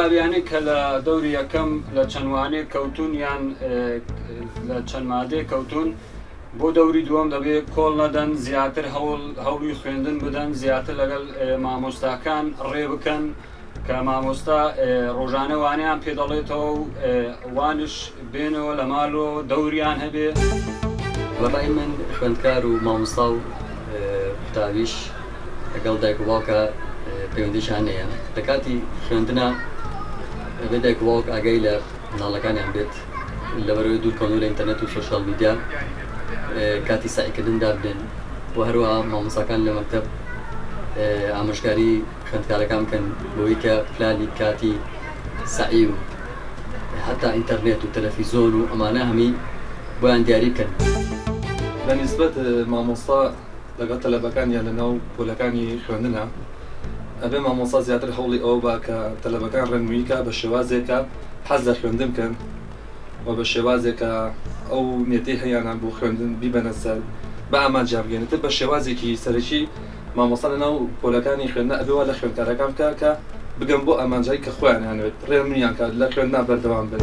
تەلابیانی کە لە دەوری یەکەم لە چەندوانێ کەوتون یان لە چەند مادێ کەوتون بۆ دەوری دووەم دەبێت کۆڵ نەدەن، زیاتر هەوڵی خوێندن بدەن، زیاتر لەگەڵ مامۆستاکان ڕێ بکەن کە مامۆستا ڕۆژانە وانیان پێ دەڵێتەوە و وانش بێنەوە لە ماڵۆ دەوریان هەبێ. بەڕای من خوێندکار و مامۆستا و قوتابیش لەگەڵ دایک و باوکە پەیوەندیشان هەیە. لە کاتی خوێندنە ئەبێ دایک و باوک ئاگای لە منداڵەکانیان بێت لەبەرەوەی دوورکەون و لە ئینتەرنێت و سۆشیال میدیا کاتی سعیکردندا بدەن و هەروەها مامۆستاکان لە مەکتەب ئامۆژگاری خوێندکارەکان بکەن بۆی کە پلانی کاتی سعی و حتا ئینتەرنێت و تەلەڤیزۆن و ئەمانە هەمی بۆیان دیاری بکەن. بە نیسبەت مامۆستا لەگەڵ تەلەبەکان یان لەناو پۆلەکانی خوێندنە ئەبێ مامۆستا زیاتر هەوڵی ئەوە با کە تەلەبەکان ڕێنموویکە بە شێوازێکە حەز لە خوێندن بکەن و بە شێوازێکە ئەو نێتەی هەیەیانان بۆ خوێندن بیبەنە سەر بە ئامانجیان بگەنێتتر بە شێوازێکی سەرەکی مامۆستا لەناو پۆلەکانی خوێندنە ئەبێ لە خوێندکارەکان بکە کە بگەن بۆ ئامانجایی کە خۆیان هەنوێت ڕێنمویان کات لە خوێندنا بەردەوام بن.